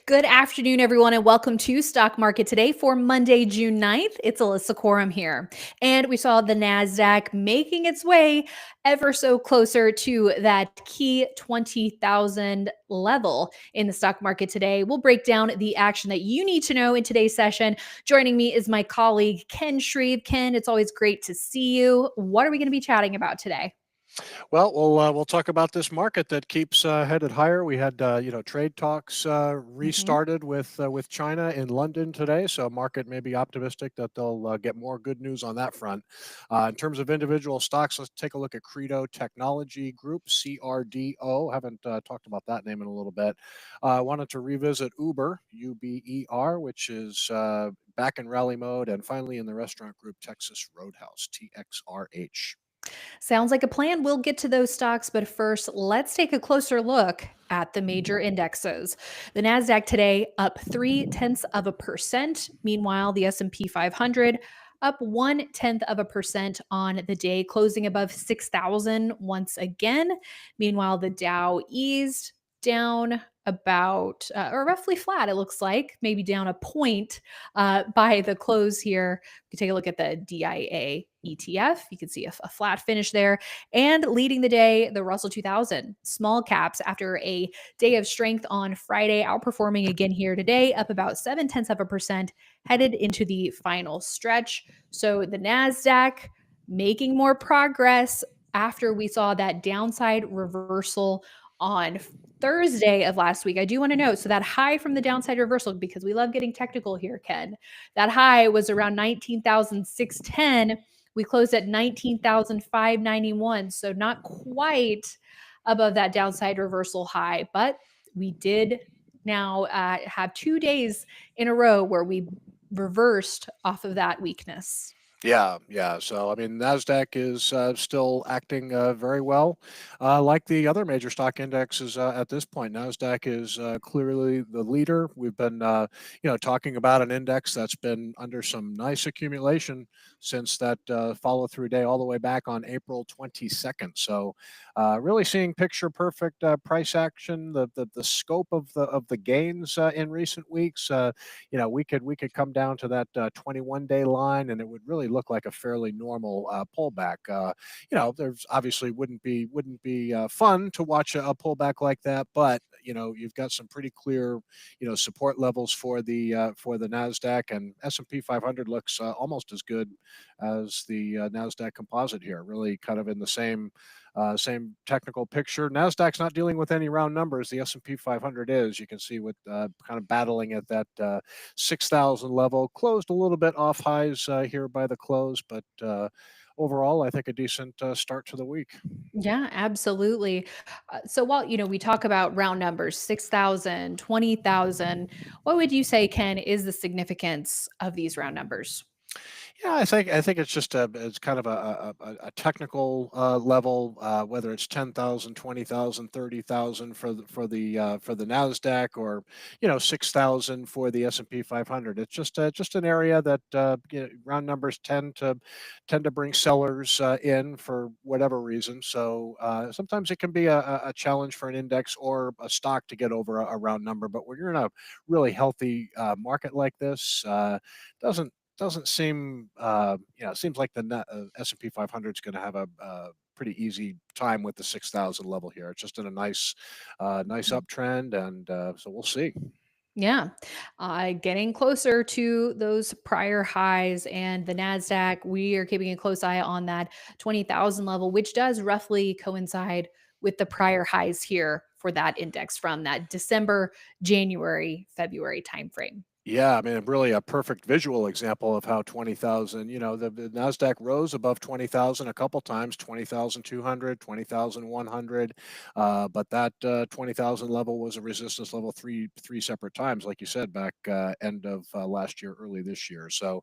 Good afternoon, everyone, and welcome to Stock Market Today for Monday, June 9th. It's Alissa Coram here. And we saw the Nasdaq making its way ever so closer to that key 20,000 level in the stock market today. We'll break down the action that you need to know in today's session. Joining me is my colleague, Ken Shreve. Ken, it's always great to see you. What are we going to be chatting about today? Well, we'll talk about this market that keeps headed higher. We had trade talks restarted with China in London today, so market may be optimistic that they'll get more good news on that front. In terms of individual stocks, let's take a look at Credo Technology Group (CRDO). Haven't talked about that name in a little bit. I wanted to revisit Uber (UBER), which is back in rally mode, and finally in the restaurant group Texas Roadhouse (TXRH). Sounds like a plan. We'll get to those stocks, but first, let's take a closer look at the major indexes. The Nasdaq today up 0.3%. Meanwhile, the S&P 500 up 0.1% on the day, closing above 6,000 once again. Meanwhile, the Dow eased down about or roughly flat, it looks like, maybe down a point by the close here. You can take a look at the DIA ETF. You can see a flat finish there. And leading the day, the Russell 2000 small caps after a day of strength on Friday, outperforming again here today, up about 0.7%, headed into the final stretch. So the NASDAQ making more progress after we saw that downside reversal on Thursday of last week. I do want to note, so that high from the downside reversal, because we love getting technical here, Ken, that high was around 19,610. We closed at 19,591. So not quite above that downside reversal high, but we did now have 2 days in a row where we reversed off of that weakness. Yeah. So, I mean, Nasdaq is still acting very well, like the other major stock indexes at this point. Nasdaq is clearly the leader. We've been, talking about an index that's been under some nice accumulation since that follow-through day all the way back on April 22nd. So, really seeing picture-perfect price action. The scope of the gains in recent weeks. We could come down to that 21-day line, and it would really look like a fairly normal pullback. There's obviously wouldn't be fun to watch a pullback like that, but you've got some pretty clear support levels for the Nasdaq, and S&P 500 looks almost as good as the Nasdaq Composite here. Really kind of in the same technical picture. Nasdaq's not dealing with any round numbers. The S&P 500 is. You can see with kind of battling at that 6,000 level. Closed a little bit off highs here by the close, but overall, I think a decent start to the week. Yeah, absolutely. So while, we talk about round numbers, 6,000, 20,000, what would you say, Ken, is the significance of these round numbers? Yeah, I think it's kind of a technical level, whether it's 10,000, 20,000, 30,000 for the Nasdaq, or 6,000 for the S&P 500. It's just an area that round numbers tend to bring sellers in for whatever reason. So sometimes it can be a challenge for an index or a stock to get over a round number. But when you're in a really healthy market like this, doesn't seem it seems like the S&P 500 is going to have a pretty easy time with the 6,000 level here. It's just in a nice uptrend, and so we'll see. Yeah, getting closer to those prior highs, and the Nasdaq. We are keeping a close eye on that 20,000 level, which does roughly coincide with the prior highs here for that index from that December, January, February timeframe. Yeah, I mean, really a perfect visual example of how 20,000, the Nasdaq rose above 20,000 a couple times, 20,200, 20,100, but that 20,000 level was a resistance level three separate times, like you said, back end of last year, early this year. So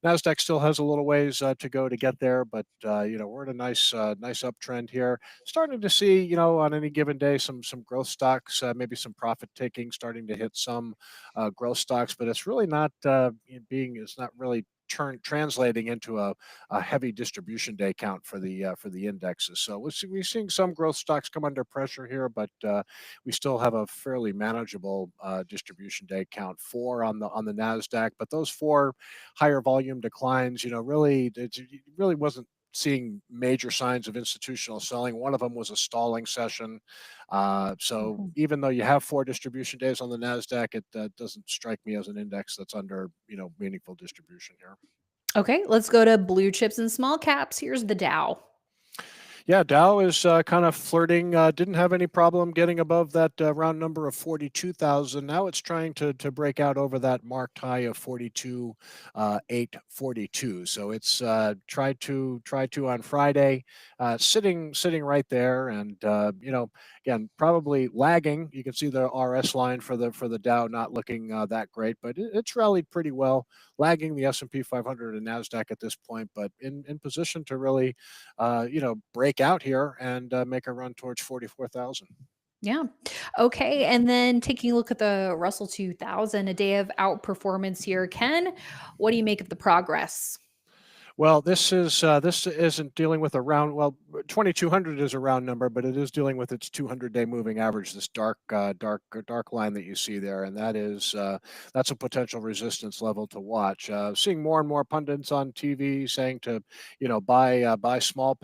Nasdaq still has a little ways to go to get there, but we're in a nice uptrend here. Starting to see, on any given day, some growth stocks, maybe some profit taking, starting to hit some growth stocks, but it's really not it's not really translating into a heavy distribution day count for the indexes. So we're seeing some growth stocks come under pressure here, but we still have a fairly manageable distribution day count, four on the Nasdaq. But those four higher volume declines, it really wasn't seeing major signs of institutional selling. One of them was a stalling session. So Mhm. even though you have four distribution days on the Nasdaq, it doesn't strike me as an index that's under meaningful distribution here. Okay, let's go to blue chips and small caps. Here's the Dow. Yeah, Dow is kind of flirting. Didn't have any problem getting above that round number of 42,000. Now it's trying to break out over that marked high of 42,842. So it's tried to on Friday, sitting right there, and again probably lagging. You can see the RS line for the Dow not looking that great, but it's rallied pretty well, lagging the S&P 500 and Nasdaq at this point, but in position to really break out here and make a run towards 44,000. Yeah. Okay. And then taking a look at the Russell 2000, a day of outperformance here. Ken, what do you make of the progress? Well, this isn't dealing with a round. Well, 2,200 is a round number, but it is dealing with its 200-day moving average. This dark line that you see there, and that's a potential resistance level to watch. Seeing more and more pundits on TV saying to, buy small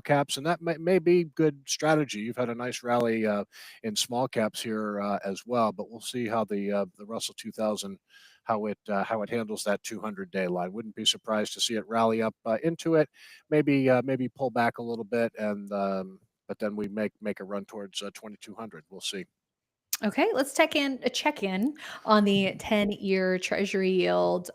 caps, and that may be good strategy. You've had a nice rally in small caps here as well, but we'll see how the Russell 2000 how it handles that 200-day line. Wouldn't be surprised to see it rally up into it, maybe pull back a little bit, and but then we make a run towards 2,200. We'll see. Okay, let's check in on the 10-year Treasury yield.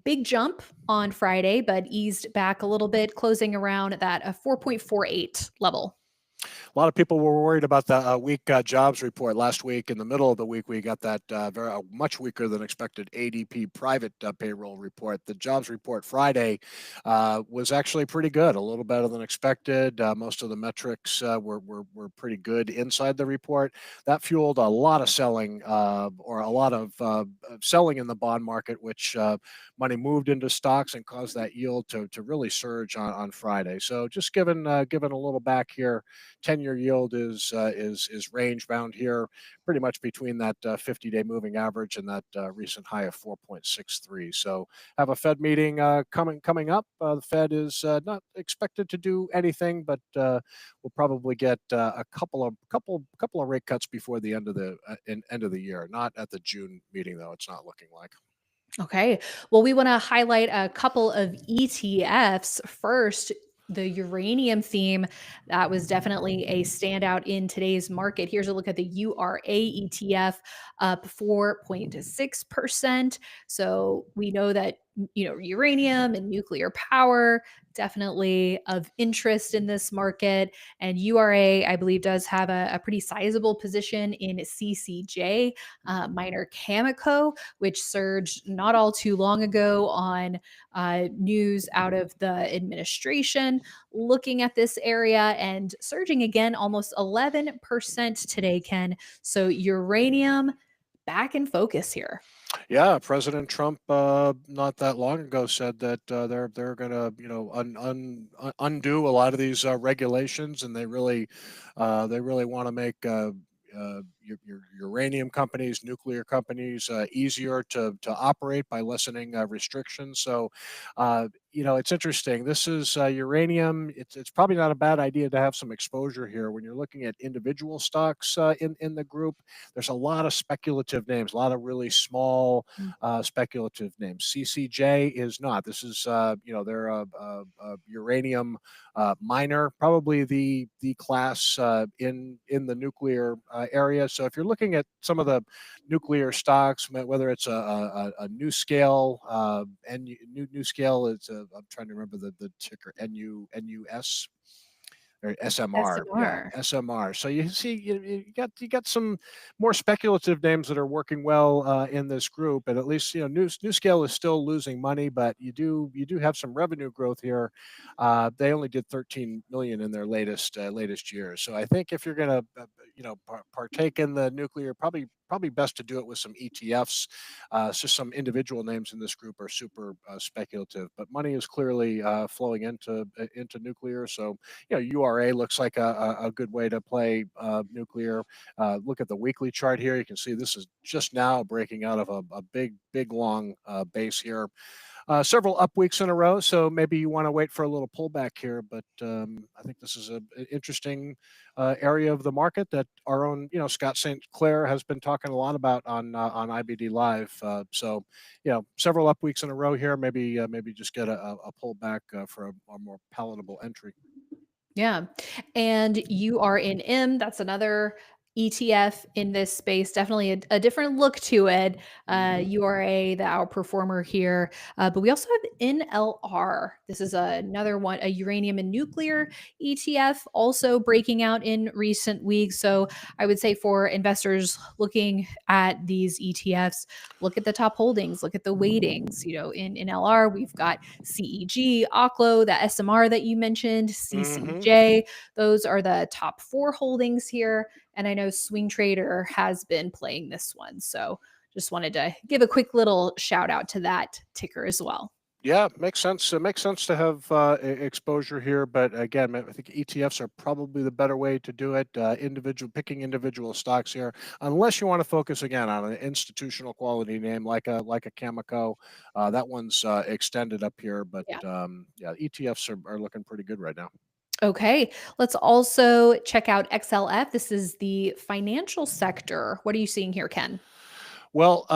Big jump on Friday, but eased back a little bit, closing around that 4.48 level. A lot of people were worried about the weak jobs report last week. In the middle of the week, we got that much weaker than expected ADP private payroll report. The jobs report Friday was actually pretty good, a little better than expected. Most of the metrics were pretty good inside the report. That fueled a lot of selling, or a lot of selling in the bond market, which money moved into stocks and caused that yield to really surge on Friday. So just given a little back here. 10-year yield is range bound here, pretty much between that 50-day moving average and that recent high of 4.63. So have a Fed meeting coming up. The Fed is not expected to do anything, but we'll probably get a couple of rate cuts before the end of the year. Not at the June meeting though. It's not looking like. Okay. Well, we want to highlight a couple of ETFs. First, the uranium theme that was definitely a standout in today's market. Here's a look at the URA ETF, up 4.6%. So we know that uranium and nuclear power definitely of interest in this market. And URA, I believe, does have a pretty sizable position in CCJ, minor Cameco, which surged not all too long ago on news out of the administration looking at this area, and surging again almost 11% today, Ken. So uranium back in focus here. Yeah, President Trump not that long ago said that they're going to undo a lot of these regulations, and they really want to make your uranium companies, nuclear companies easier to operate by lessening restrictions. So, it's interesting. This is uranium. It's probably not a bad idea to have some exposure here when you're looking at individual stocks in the group. There's a lot of speculative names, a lot of really small speculative names. CCJ is not. This is they're a uranium miner, probably the class in the nuclear area. So if you're looking at some of the nuclear stocks, whether it's a new scale, and new scale is I'm trying to remember the ticker NUS or SMR. Yeah, SMR. SMR. So you see, you got some more speculative names that are working well in this group, and at least New Scale is still losing money, but you do have some revenue growth here. They only did 13 million in their latest year, so I think if you're gonna partake in the nuclear, probably best to do it with some ETFs. It's just some individual names in this group are super speculative, but money is clearly flowing into nuclear. So URA looks like a good way to play nuclear. Look at the weekly chart here. You can see this is just now breaking out of a big long base here. Several up weeks in a row, so maybe you want to wait for a little pullback here. But I think this is an interesting area of the market that our own, Scott St. Clair has been talking a lot about on IBD Live. So, several up weeks in a row here. Maybe just get a pullback for a more palatable entry. Yeah. And URNM, that's another ETF in this space. Definitely a different look to it. Hmm. URA, the outperformer here. But we also have NLR. This is another one, a uranium and nuclear ETF, also breaking out in recent weeks. So I would say for investors looking at these ETFs, look at the top holdings, look at the weightings. In NLR, we've got CEG, ACLO, the SMR that you mentioned, Hmm. CCJ. Those are the top four holdings here. And I know Swing Trader has been playing this one. So just wanted to give a quick little shout out to that ticker as well. Yeah, makes sense. It makes sense to have exposure here, but again, I think ETFs are probably the better way to do it. Picking individual stocks here, unless you want to focus again on an institutional quality name like a Cameco. That one's extended up here, but Yeah. yeah, ETFs are looking pretty good right now. Okay. Let's also check out XLF. This is the financial sector. What are you seeing here, Ken? Well,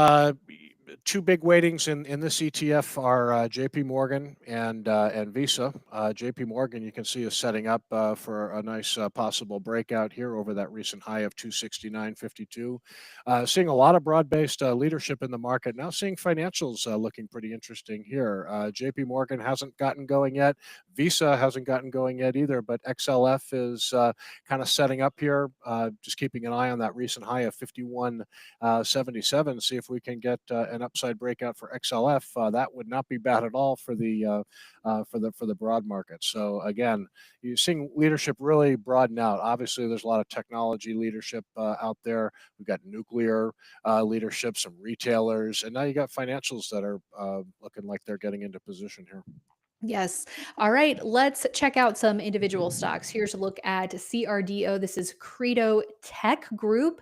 two big weightings in this ETF are J.P. Morgan and Visa. J.P. Morgan, you can see, is setting up for a nice possible breakout here over that recent high of 269.52. Seeing a lot of broad-based leadership in the market. Now seeing financials looking pretty interesting here. J.P. Morgan hasn't gotten going yet. Visa hasn't gotten going yet either, but XLF is kind of setting up here. Just keeping an eye on that recent high of 51.77. See if we can get an upside breakout for XLF. That would not be bad at all for the broad market. So again, you're seeing leadership really broaden out. Obviously, there's a lot of technology leadership out there. We've got nuclear leadership, some retailers, and now you got financials that are looking like they're getting into position here. Yes. All right. Let's check out some individual stocks. Here's a look at CRDO. This is Credo Tech Group.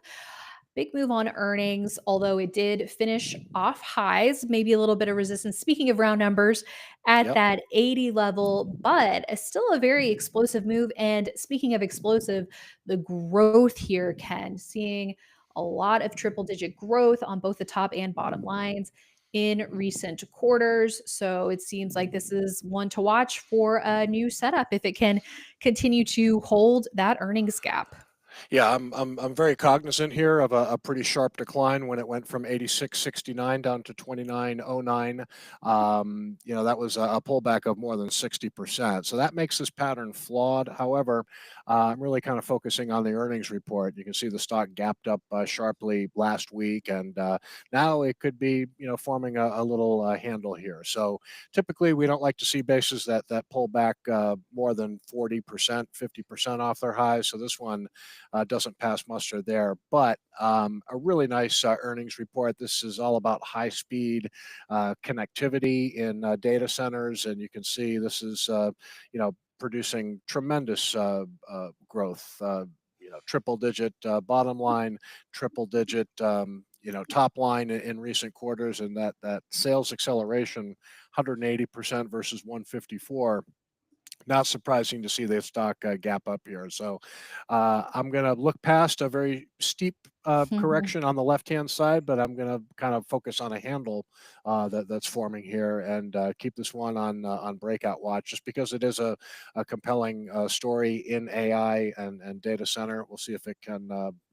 Big move on earnings, although it did finish off highs, maybe a little bit of resistance. Speaking of round numbers, at Yep. that 80 level, but still a very explosive move. And speaking of explosive, the growth here, Ken, seeing a lot of triple digit growth on both the top and bottom lines in recent quarters. So it seems like this is one to watch for a new setup if it can continue to hold that earnings gap. Yeah, I'm very cognizant here of a pretty sharp decline when it went from 86.69 down to 29.09. That was a pullback of more than 60%. So that makes this pattern flawed. However, I'm really kind of focusing on the earnings report. You can see the stock gapped up sharply last week, and now it could be forming a little handle here. So typically, we don't like to see bases that pull back more than 40%, 50% off their highs. So this one doesn't pass muster there. But a really nice earnings report. This is all about high speed connectivity in data centers. And you can see this is, producing tremendous growth. Triple digit bottom line, triple digit top line in recent quarters, and that sales acceleration 180% versus 154. Not surprising to see the stock gap up here. So I'm going to look past a very steep correction on the left-hand side, but I'm going to kind of focus on a handle that's forming here and keep this one on breakout watch, just because it is a compelling story in AI and data center. We'll see if it can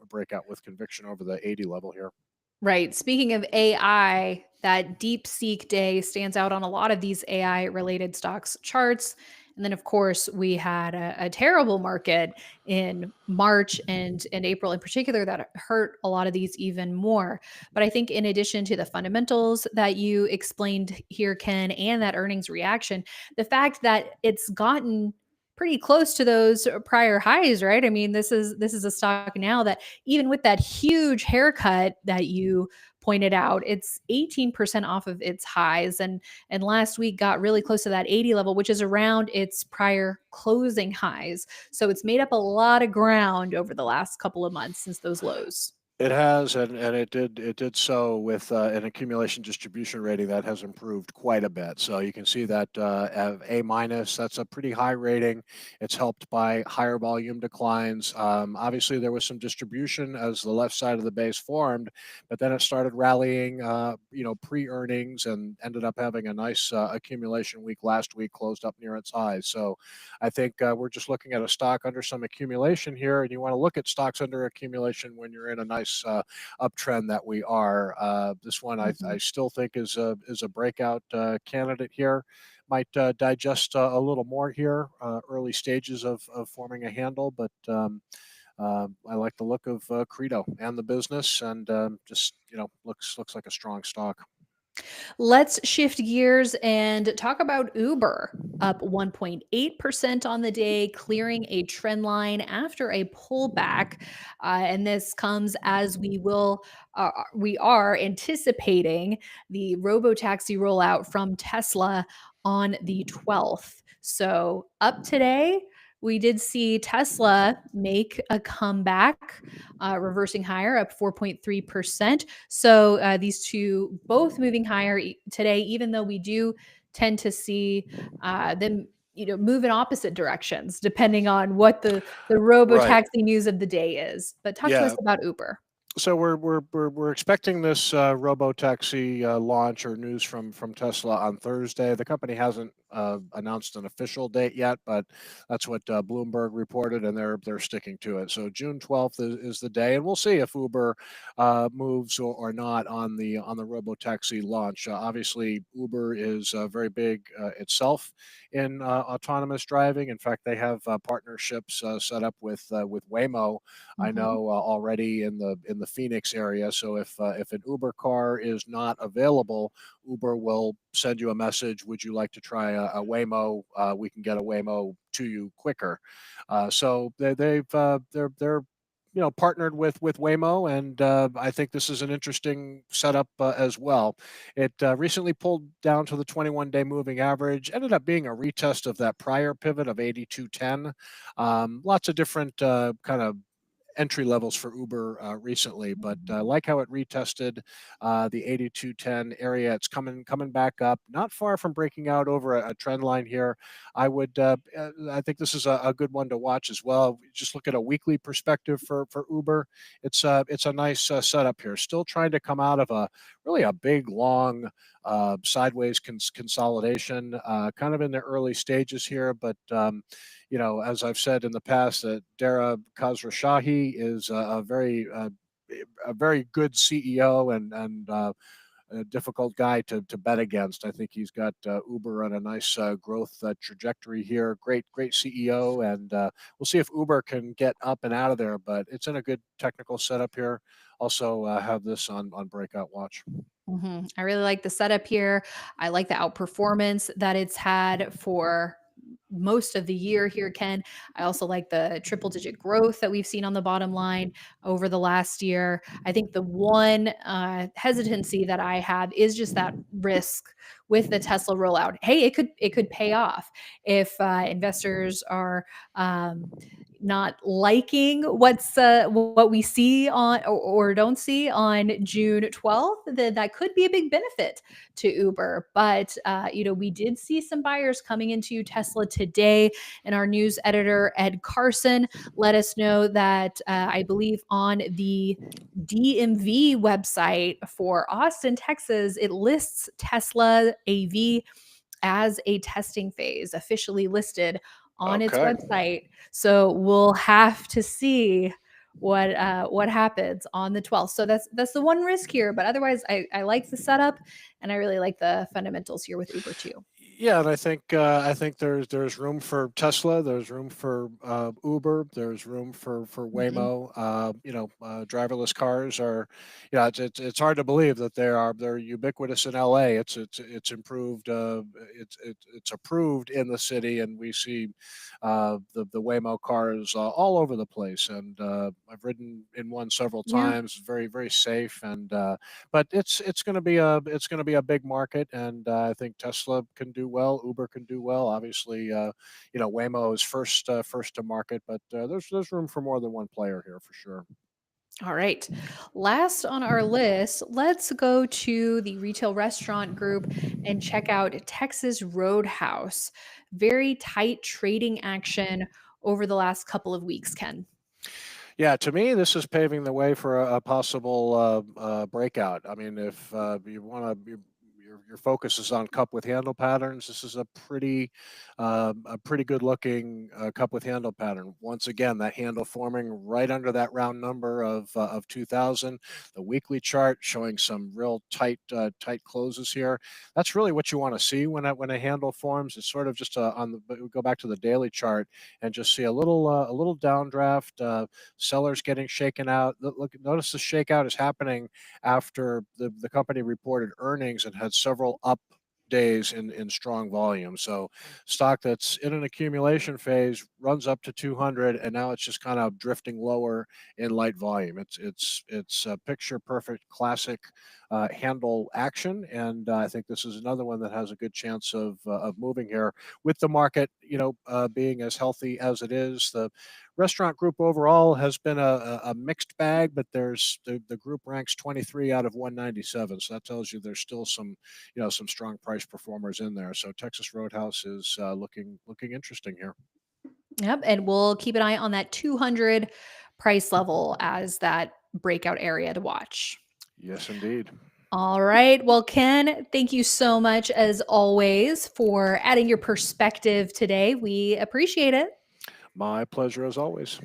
break out with conviction over the 80 level here. Right. Speaking of AI, that DeepSeek day stands out on a lot of these AI related stocks charts. And then, of course, we had a terrible market in March and April in particular that hurt a lot of these even more. But I think, in addition to the fundamentals that you explained here, Ken, and that earnings reaction, the fact that it's gotten pretty close to those prior highs, right? I mean, this is a stock now that even with that huge haircut that you pointed out, it's 18% off of its highs, and last week got really close to that 80 level, which is around its prior closing highs. So it's made up a lot of ground over the last couple of months since those lows. It has, and it did so with an accumulation distribution rating that has improved quite a bit. So you can see that A minus, that's a pretty high rating. It's helped by higher volume declines. Obviously, there was some distribution as the left side of the base formed, but then it started rallying, pre-earnings and ended up having a nice accumulation week last week, closed up near its highs. So I think we're just looking at a stock under some accumulation here, and you want to look at stocks under accumulation when you're in a nice uptrend that we are. This one I Mhm. still think is a breakout candidate here. Might digest a little more here, early stages of forming a handle, but I like the look of Credo and the business, and just looks like a strong stock. Let's shift gears and talk about Uber, up 1.8% on the day, clearing a trend line after a pullback. And this comes as we are anticipating the robo-taxi rollout from Tesla on the 12th. So up today, we did see Tesla make a comeback, reversing higher, up 4.3%. So these two both moving higher today, even though we do tend to see them, move in opposite directions depending on what the robo Right. taxi news of the day is. But talk to us Yeah. about Uber. So we're expecting this robo-taxi launch or news from Tesla on Thursday. The company hasn't announced an official date yet, but that's what Bloomberg reported, and they're sticking to it. So June 12th is the day, and we'll see if Uber moves or not on the robo-taxi launch. Obviously, Uber is very big itself in autonomous driving. In fact, they have partnerships set up with Waymo. I Mhm. know already in the Phoenix area. So if an Uber car is not available, Uber will send you a message. Would you like to try a Waymo? We can get a Waymo to you quicker. So they're partnered with Waymo, and I think this is an interesting setup as well. It recently pulled down to the 21-day moving average, ended up being a retest of that prior pivot of 82.10. Lots of different kind of entry levels for Uber recently, but like how it retested the 82.10 area. It's coming back up, not far from breaking out over a trend line here. I think this is a good one to watch as well. Just look at a weekly perspective for Uber. It's a nice setup here. Still trying to come out of a really a big long sideways consolidation, kind of in the early stages here, but as I've said in the past, that Dara Khosrowshahi is a very good CEO and a difficult guy to bet against. I think he's got Uber on a nice growth trajectory here. Great CEO, and we'll see if Uber can get up and out of there. But it's in a good technical setup here. Also have this on breakout watch. I really like the setup here. I like the outperformance that it's had for most of the year here, Ken. I also like the triple digit growth that we've seen on the bottom line over the last year. I think the one hesitancy that I have is just that risk with the Tesla rollout. Hey, it could pay off if investors are not liking what we see on or don't see on June 12th, then that could be a big benefit to Uber. But we did see some buyers coming into Tesla today, and our news editor Ed Carson let us know that I believe on the DMV website for Austin, Texas, it lists Tesla AV as a testing phase, officially listed on its Okay. website. So we'll have to see what happens on the 12th. So that's the one risk here, but otherwise I like the setup and I really like the fundamentals here with Uber too. Yeah, and I think there's room for Tesla, there's room for Uber, there's room for Mhm. Waymo. Driverless cars are, yeah, it's hard to believe that they're ubiquitous in LA. It's improved. It's approved in the city, and we see the Waymo cars all over the place. And I've ridden in one several Yeah. times. Very very safe, and but it's going to be a big market, and I think Tesla can do well, Uber can do well. Obviously, Waymo is first to market, but there's room for more than one player here for sure. All right. Last on our list, let's go to the retail restaurant group and check out Texas Roadhouse. Very tight trading action over the last couple of weeks, Ken. Yeah, to me, this is paving the way for a possible breakout. I mean, if you want to, your focus is on cup with handle patterns. This is a pretty good looking cup with handle pattern. Once again, that handle forming right under that round number of 2000. The weekly chart showing some real tight closes here. That's really what you want to see when a handle forms. It's sort of just on the. But we go back to the daily chart and just see a little downdraft. Sellers getting shaken out. Look, notice the shakeout is happening after the company reported earnings and had several up days in strong volume. So stock that's in an accumulation phase runs up to 200, and now it's just kind of drifting lower in light volume. It's a picture perfect classic handle action, and I think this is another one that has a good chance of moving here with the market, being as healthy as it is. The restaurant group overall has been a mixed bag, but the group ranks 23 out of 197. So that tells you there's still some strong price performers in there. So Texas Roadhouse is looking interesting here. Yep. And we'll keep an eye on that 200 price level as that breakout area to watch. Yes, indeed. All right. Well, Ken, thank you so much as always for adding your perspective today. We appreciate it. My pleasure as always.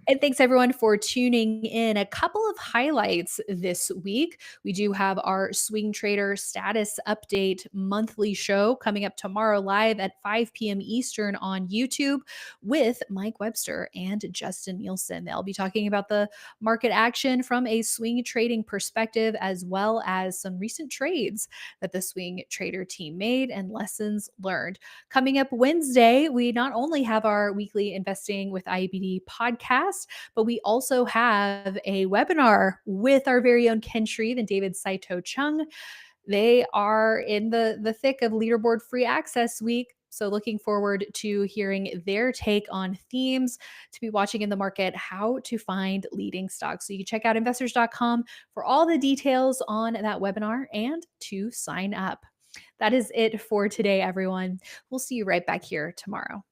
And thanks everyone for tuning in. A couple of highlights this week. We do have our Swing Trader status update monthly show coming up tomorrow live at 5 p.m. Eastern on YouTube with Mike Webster and Justin Nielsen. They'll be talking about the market action from a swing trading perspective, as well as some recent trades that the Swing Trader team made and lessons learned. Coming up Wednesday, we not only have our weekly Investing with IBD podcast, but we also have a webinar with our very own Ken Shreve and David Saito Chung. They are in the thick of leaderboard free access week. So, looking forward to hearing their take on themes to be watching in the market, how to find leading stocks. So, you can check out investors.com for all the details on that webinar and to sign up. That is it for today, everyone. We'll see you right back here tomorrow.